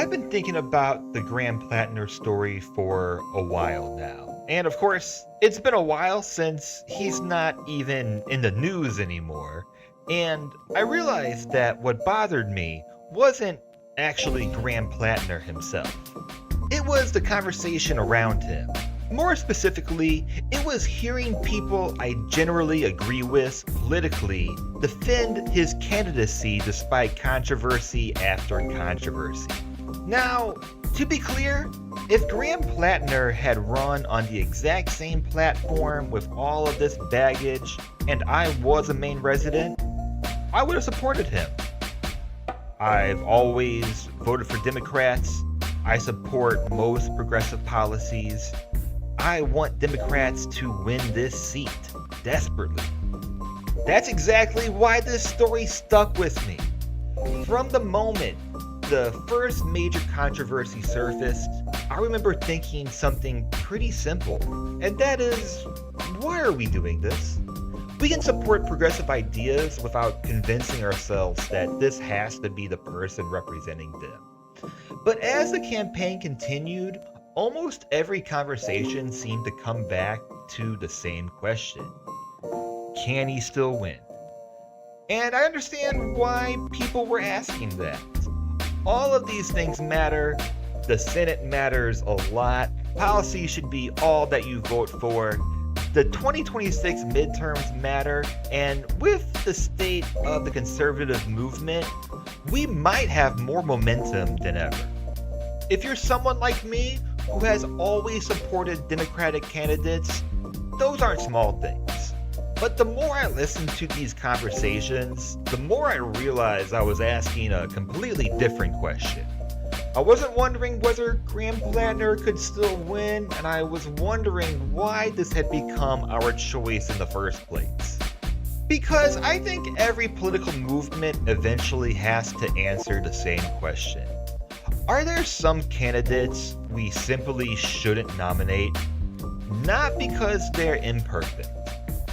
I've been thinking about the Graham Platner story for a while now. And of course, it's been a while since he's not even in the news anymore. And I realized that what bothered me wasn't actually Graham Platner himself. It was the conversation around him. More specifically, it was hearing people I generally agree with politically defend his candidacy despite controversy after controversy. Now, to be clear, if Graham Platner had run on the exact same platform with all of this baggage and I was a Maine resident, I would have supported him. I've always voted for Democrats. I support most progressive policies. I want Democrats to win this seat desperately. That's exactly why this story stuck with me. From the moment the first major controversy surfaced, I remember thinking something pretty simple, and that is, why are we doing this? We can support progressive ideas without convincing ourselves that this has to be the person representing them. But as the campaign continued, almost every conversation seemed to come back to the same question. Can he still win? And I understand why people were asking that. All of these things matter. The Senate matters a lot. Policy should be all that you vote for. The 2026 midterms matter. And with the state of the conservative movement, we might have more momentum than ever. If you're someone like me who has always supported Democratic candidates, those aren't small things. But the more I listened to these conversations, the more I realized I was asking a completely different question. I wasn't wondering whether Graham Platner could still win, and I was wondering why this had become our choice in the first place. Because I think every political movement eventually has to answer the same question. Are there some candidates we simply shouldn't nominate? Not because they're imperfect,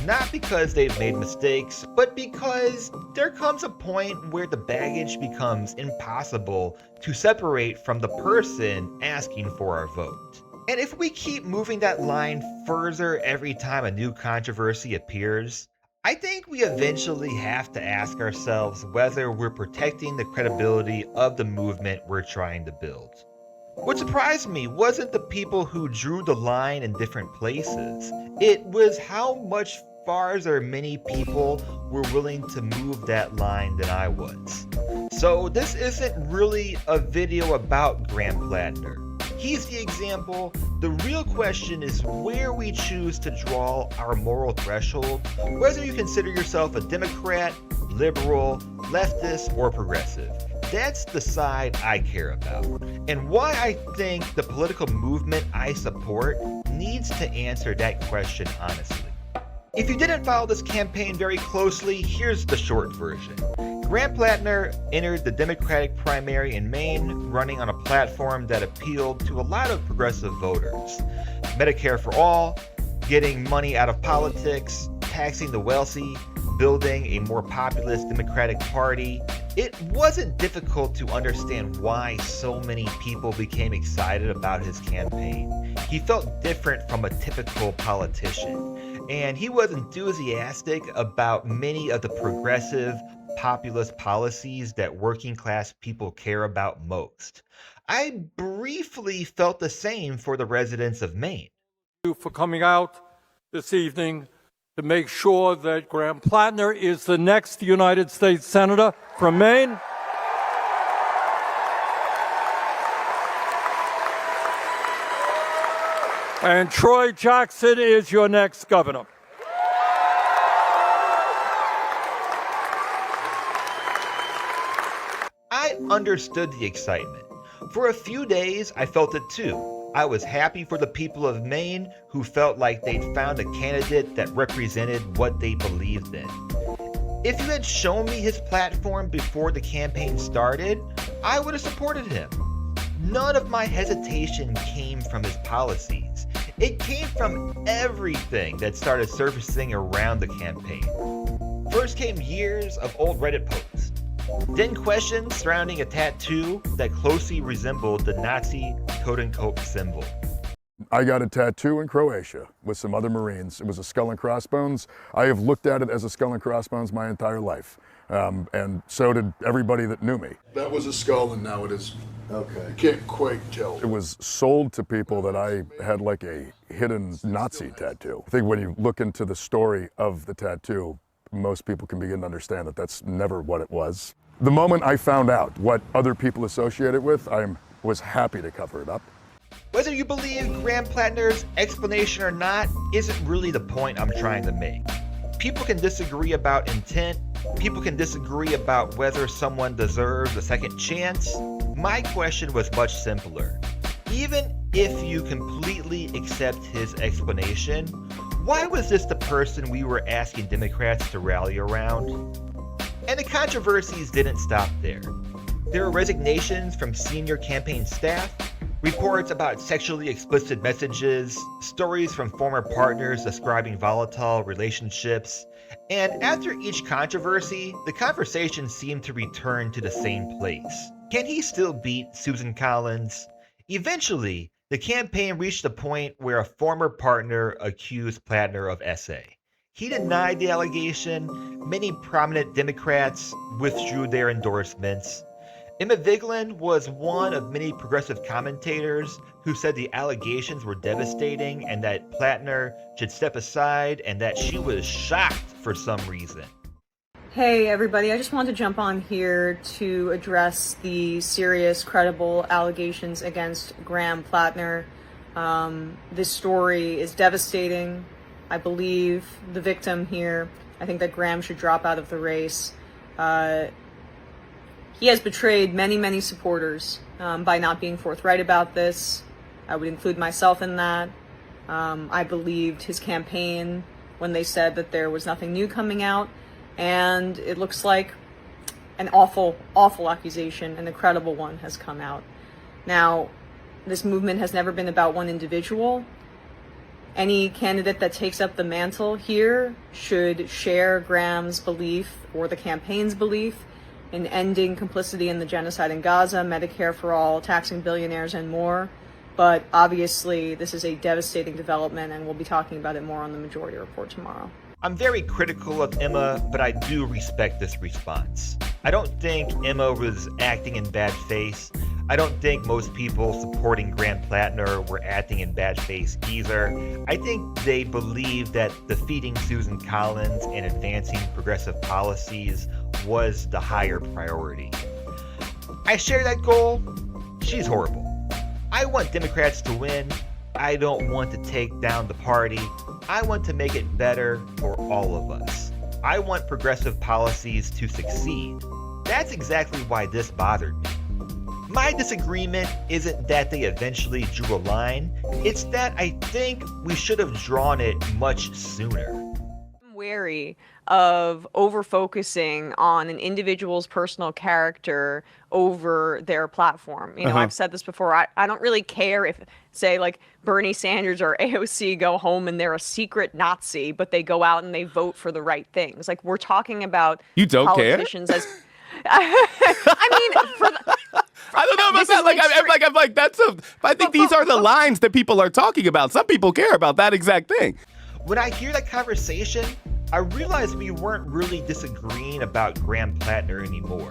not because they've made mistakes, but because there comes a point where the baggage becomes impossible to separate from the person asking for our vote. And if we keep moving that line further every time a new controversy appears, I think we eventually have to ask ourselves whether we're protecting the credibility of the movement we're trying to build. What surprised me wasn't the people who drew the line in different places. It was how much farther many people were willing to move that line than I was. So this isn't really a video about Graham Platner. He's the example. The real question is where we choose to draw our moral threshold, whether you consider yourself a Democrat, liberal, leftist, or progressive. That's the side I care about, and why I think the political movement I support needs to answer that question honestly. If you didn't follow this campaign very closely, here's the short version. Graham Platner entered the Democratic primary in Maine, running on a platform that appealed to a lot of progressive voters. Medicare for all, getting money out of politics, taxing the wealthy, building a more populist Democratic Party. It wasn't difficult to understand why so many people became excited about his campaign. He felt different from a typical politician, and he was enthusiastic about many of the progressive, populist policies that working class people care about most. I briefly felt the same for the residents of Maine. Thank you for coming out this evening to make sure that Graham Platner is the next United States Senator from Maine. And Troy Jackson is your next governor. I understood the excitement. For a few days, I felt it too. I was happy for the people of Maine who felt like they'd found a candidate that represented what they believed in. If you had shown me his platform before the campaign started, I would have supported him. None of my hesitation came from his policies. It came from everything that started surfacing around the campaign. First came years of old Reddit posts. Then questions surrounding a tattoo that closely resembled the Nazi quote-unquote symbol. I got a tattoo in Croatia with some other Marines. It was a skull and crossbones. I have looked at it as a skull and crossbones my entire life. And so did everybody that knew me. That was a skull and now it is. Okay. You can't quite tell. It was sold to people that I had like a hidden Nazi tattoo. I think when you look into the story of the tattoo, most people can begin to understand that that's never what it was. The moment I found out what other people associate it with, I was happy to cover it up. Whether you believe Graham Platner's explanation or not isn't really the point I'm trying to make. People can disagree about intent. People can disagree about whether someone deserves a second chance. My question was much simpler. Even if you completely accept his explanation, why was this the person we were asking Democrats to rally around? And the controversies didn't stop there. There were resignations from senior campaign staff, reports about sexually explicit messages, stories from former partners describing volatile relationships, and after each controversy, the conversation seemed to return to the same place. Can he still beat Susan Collins? Eventually, the campaign reached a point where a former partner accused Platner of SA. He denied the allegation. Many prominent Democrats withdrew their endorsements. Emma Vigeland was one of many progressive commentators who said the allegations were devastating and that Platner should step aside, and that she was shocked for some reason. Hey everybody, I just wanted to jump on here to address the serious, credible allegations against Graham Platner. This story is devastating. I believe the victim here. I think that Graham should drop out of the race. He has betrayed many, many supporters by not being forthright about this. I would include myself in that. I believed his campaign when they said that there was nothing new coming out. And it looks like an awful, awful accusation, an incredible one, has come out. Now, this movement has never been about one individual. Any candidate that takes up the mantle here should share Graham's belief or the campaign's belief in ending complicity in the genocide in Gaza, Medicare for all, taxing billionaires, and more. But obviously, this is a devastating development, and we'll be talking about it more on the Majority Report tomorrow. I'm very critical of Emma, but I do respect this response. I don't think Emma was acting in bad faith. I don't think most people supporting Graham Platner were acting in bad faith either. I think they believe that defeating Susan Collins and advancing progressive policies was the higher priority. I share that goal. She's horrible. I want Democrats to win. I don't want to take down the party. I want to make it better for all of us. I want progressive policies to succeed. That's exactly why this bothered me. My disagreement isn't that they eventually drew a line, it's that I think we should have drawn it much sooner. I'm wary of over-focusing on an individual's personal character over their platform. You know, I've said this before, I don't really care if, say, like Bernie Sanders or AOC go home and they're a secret Nazi, but they go out and they vote for the right things. Like, we're talking about you don't politicians care? As I mean, for the, I don't know about that. I think these are the lines that people are talking about. Some people care about that exact thing. When I hear that conversation, I realize we weren't really disagreeing about Graham Platner anymore.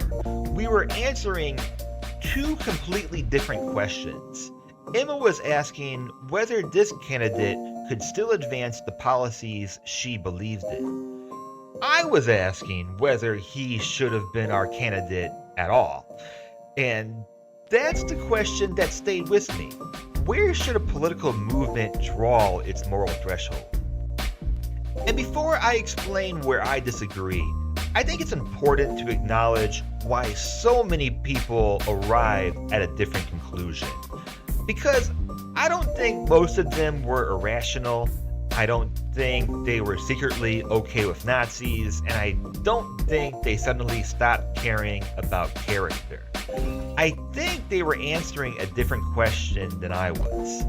We were answering two completely different questions. Emma was asking whether this candidate could still advance the policies she believed in. I was asking whether he should have been our candidate at all. And that's the question that stayed with me. Where should a political movement draw its moral threshold? And before I explain where I disagree, I think it's important to acknowledge why so many people arrive at a different conclusion. Because I don't think most of them were irrational. I don't think they were secretly okay with Nazis, and I don't think they suddenly stopped caring about character. I think they were answering a different question than I was.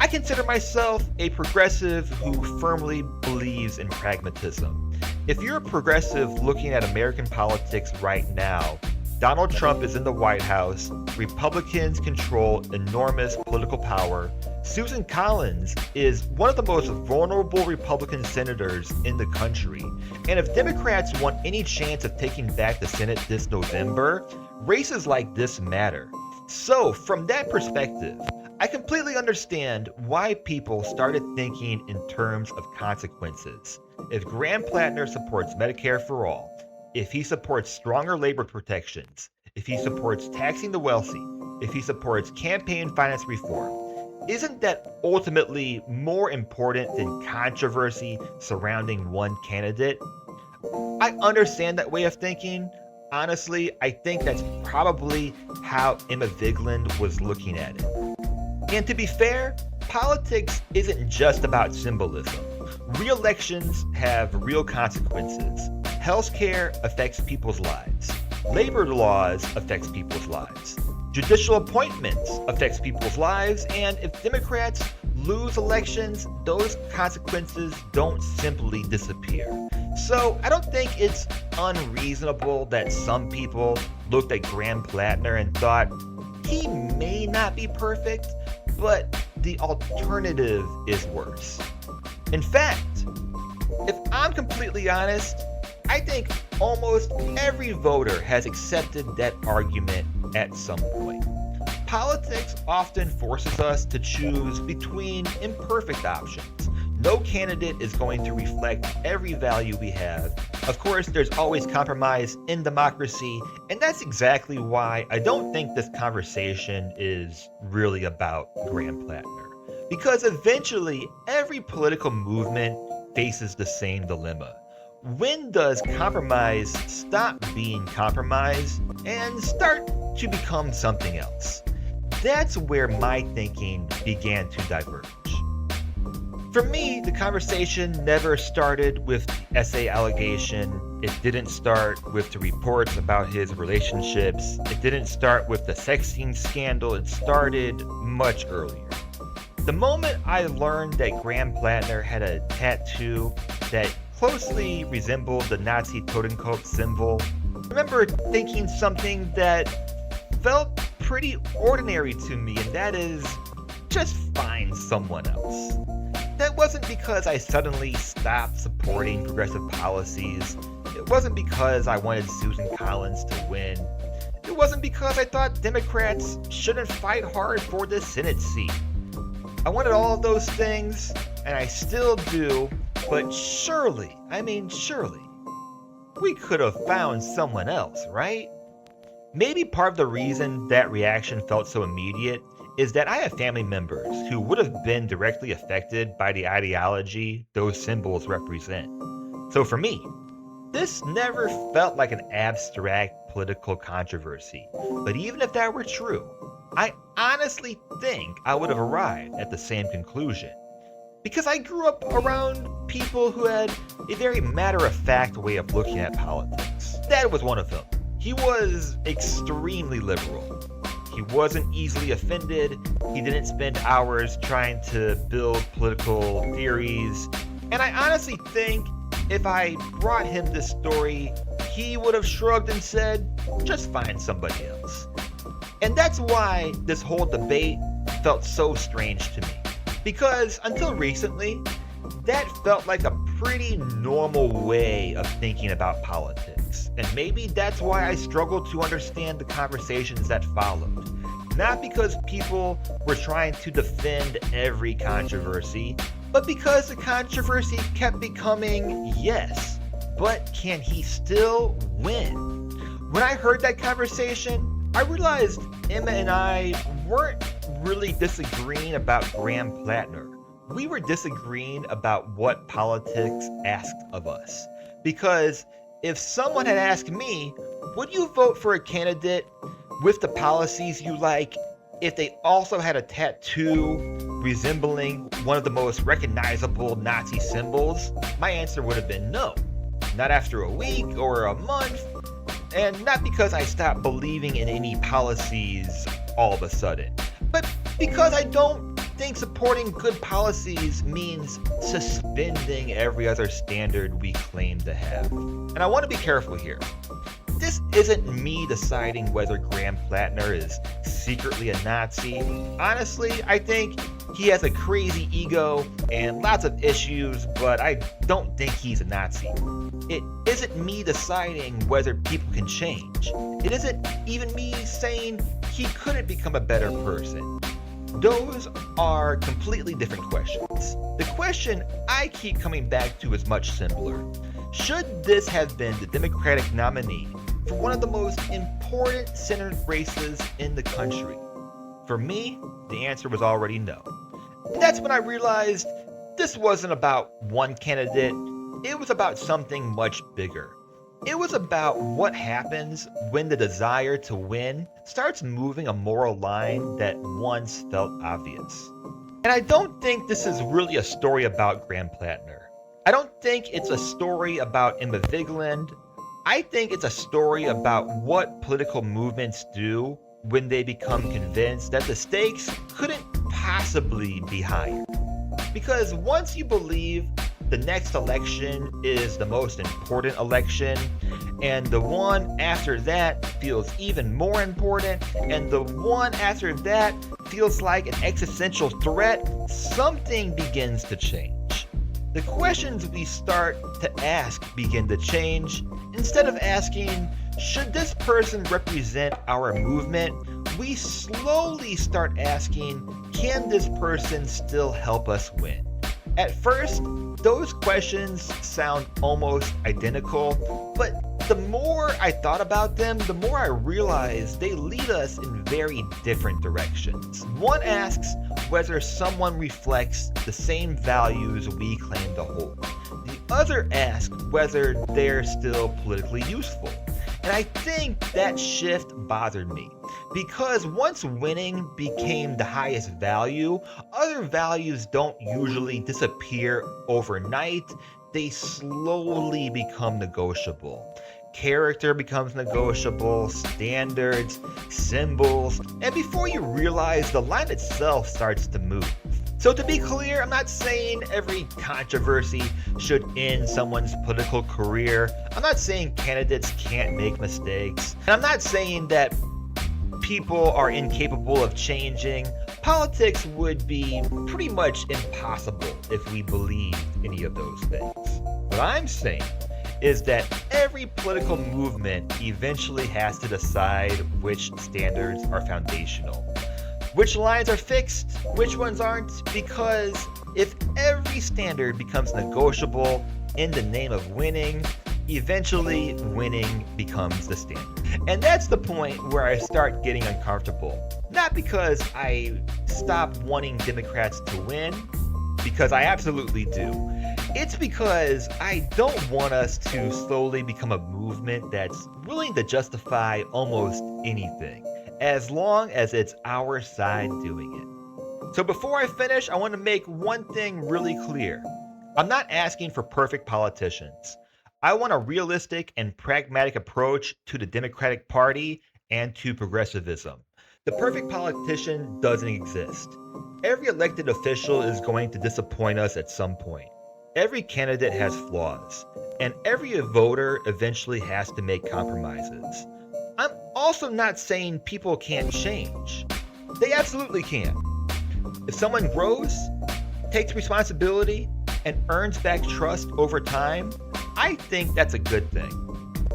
I consider myself a progressive who firmly believes in pragmatism. If you're a progressive looking at American politics right now, Donald Trump is in the White House, Republicans control enormous political power, Susan Collins is one of the most vulnerable Republican senators in the country, and if Democrats want any chance of taking back the Senate this November, races like this matter. So, from that perspective, I completely understand why people started thinking in terms of consequences. If Graham Platner supports Medicare for all, if he supports stronger labor protections, if he supports taxing the wealthy, if he supports campaign finance reform, isn't that ultimately more important than controversy surrounding one candidate? I understand that way of thinking. Honestly, I think that's probably how Emma Vigeland was looking at it. And to be fair, politics isn't just about symbolism. Real elections have real consequences. Healthcare affects people's lives. Labor laws affects people's lives. Judicial appointments affects people's lives, and if Democrats lose elections, those consequences don't simply disappear. So I don't think it's unreasonable that some people looked at Graham Platner and thought, he may not be perfect, but the alternative is worse. In fact, if I'm completely honest, I think almost every voter has accepted that argument at some point. Politics often forces us to choose between imperfect options. No candidate is going to reflect every value we have. Of course, there's always compromise in democracy, and that's exactly why I don't think this conversation is really about Graham Platner. Because eventually, every political movement faces the same dilemma. When does compromise stop being compromise and start to become something else? That's where my thinking began to diverge. For me, the conversation never started with the essay allegation. It didn't start with the reports about his relationships. It didn't start with the sexting scandal. It started much earlier. The moment I learned that Graham Platner had a tattoo that closely resembled the Nazi totenkopf symbol, I remember thinking something that felt pretty ordinary to me, and that is, just find someone else. That wasn't because I suddenly stopped supporting progressive policies. It wasn't because I wanted Susan Collins to win. It wasn't because I thought Democrats shouldn't fight hard for the Senate seat. I wanted all of those things, and I still do, but surely, we could have found someone else, right? Maybe part of the reason that reaction felt so immediate is that I have family members who would have been directly affected by the ideology those symbols represent. So for me, this never felt like an abstract political controversy. But even if that were true, I honestly think I would have arrived at the same conclusion. Because I grew up around people who had a very matter-of-fact way of looking at politics. Dad was one of them. He was extremely liberal. He wasn't easily offended. He didn't spend hours trying to build political theories. And I honestly think if I brought him this story, he would have shrugged and said, just find somebody else. And that's why this whole debate felt so strange to me. Because until recently, that felt like a pretty normal way of thinking about politics. And maybe that's why I struggled to understand the conversations that followed. Not because people were trying to defend every controversy, but because the controversy kept becoming, yes, but can he still win? When I heard that conversation, I realized Emma and I weren't really disagreeing about Graham Platner. We were disagreeing about what politics asked of us. Because if someone had asked me, would you vote for a candidate with the policies you like if they also had a tattoo resembling one of the most recognizable Nazi symbols? My answer would have been no. Not after a week or a month. And not because I stopped believing in any policies all of a sudden, but because I don't think supporting good policies means suspending every other standard we claim to have. And I want to be careful here. This isn't me deciding whether Graham Platner is secretly a Nazi. Honestly, I think he has a crazy ego and lots of issues, but I don't think he's a Nazi. It isn't me deciding whether people can change. It isn't even me saying he couldn't become a better person. Those are completely different questions. The question I keep coming back to is much simpler. Should this have been the Democratic nominee for one of the most important Senate races in the country? For me, the answer was already no. And that's when I realized this wasn't about one candidate, it was about something much bigger. It was about what happens when the desire to win starts moving a moral line that once felt obvious. And I don't think this is really a story about Graham Platner. I don't think it's a story about Emma Vigeland. I think it's a story about what political movements do when they become convinced that the stakes couldn't possibly be higher. Because once you believe the next election is the most important election, and the one after that feels even more important, and the one after that feels like an existential threat, something begins to change. The questions we start to ask begin to change. Instead of asking, should this person represent our movement, we slowly start asking, can this person still help us win? At first, those questions sound almost identical, but the more I thought about them, the more I realized they lead us in very different directions. One asks whether someone reflects the same values we claim to hold. The other asks whether they're still politically useful. And I think that shift bothered me, because once winning became the highest value, other values don't usually disappear overnight. They slowly become negotiable. Character becomes negotiable, standards, symbols, and before you realize, the line itself starts to move. So to be clear, I'm not saying every controversy should end someone's political career. I'm not saying candidates can't make mistakes. And I'm not saying that people are incapable of changing. Politics would be pretty much impossible if we believed any of those things. What I'm saying is that every political movement eventually has to decide which standards are foundational. Which lines are fixed, which ones aren't, because if every standard becomes negotiable in the name of winning, eventually winning becomes the standard. And that's the point where I start getting uncomfortable. Not because I stop wanting Democrats to win, because I absolutely do. It's because I don't want us to slowly become a movement that's willing to justify almost anything, as long as it's our side doing it. So before I finish, I want to make one thing really clear. I'm not asking for perfect politicians. I want a realistic and pragmatic approach to the Democratic Party and to progressivism. The perfect politician doesn't exist. Every elected official is going to disappoint us at some point. Every candidate has flaws, and every voter eventually has to make compromises. I'm also not saying people can't change. They absolutely can. If someone grows, takes responsibility, and earns back trust over time, I think that's a good thing.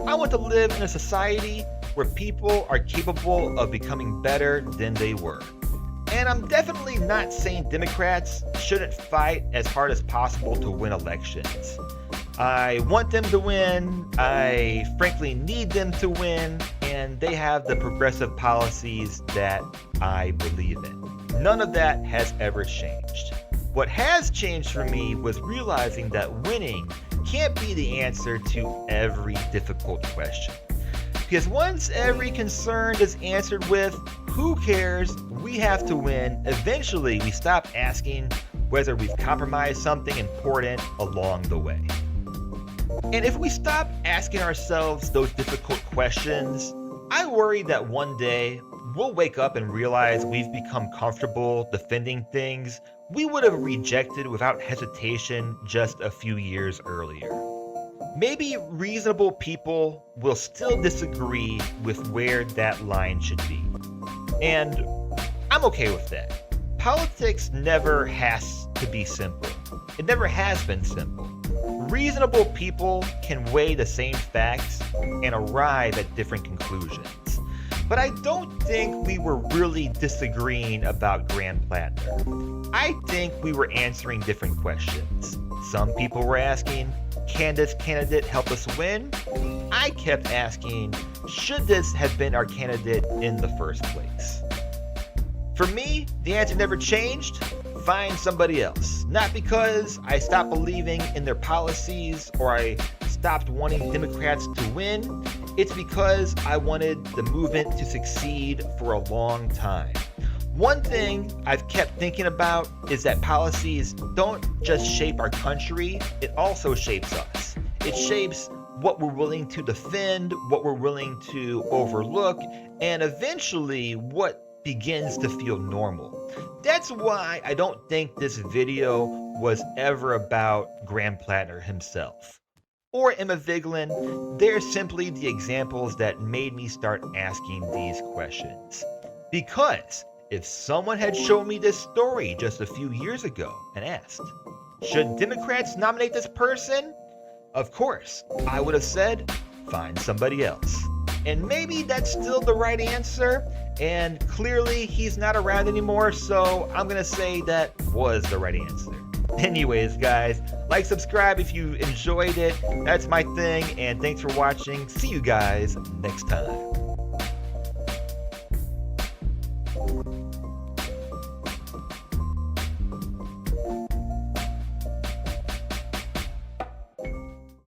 I want to live in a society where people are capable of becoming better than they were. And I'm definitely not saying Democrats shouldn't fight as hard as possible to win elections. I want them to win, I frankly need them to win, and they have the progressive policies that I believe in. None of that has ever changed. What has changed for me was realizing that winning can't be the answer to every difficult question. Because once every concern is answered with, who cares, we have to win, eventually we stop asking whether we've compromised something important along the way. And if we stop asking ourselves those difficult questions, I worry that one day we'll wake up and realize we've become comfortable defending things we would have rejected without hesitation just a few years earlier. Maybe reasonable people will still disagree with where that line should be. And I'm okay with that. Politics never has to be simple. It never has been simple. Reasonable people can weigh the same facts and arrive at different conclusions. But I don't think we were really disagreeing about Graham Platner. I think we were answering different questions. Some people were asking, can this candidate help us win? I kept asking, should this have been our candidate in the first place? For me, the answer never changed. Find somebody else. Not because I stopped believing in their policies or I stopped wanting Democrats to win. It's because I wanted the movement to succeed for a long time. One thing I've kept thinking about is that policies don't just shape our country, it also shapes us. It shapes what we're willing to defend, what we're willing to overlook, and eventually what begins to feel normal. That's why I don't think this video was ever about Graham Platner himself. Or Emma Vigeland. They're simply the examples that made me start asking these questions. Because if someone had shown me this story just a few years ago and asked, should Democrats nominate this person? Of course, I would have said, find somebody else. And maybe that's still the right answer, and clearly he's not around anymore, so I'm gonna say that was the right answer. Anyways, guys, like, subscribe if you enjoyed it. That's my thing, and thanks for watching. See you guys next time.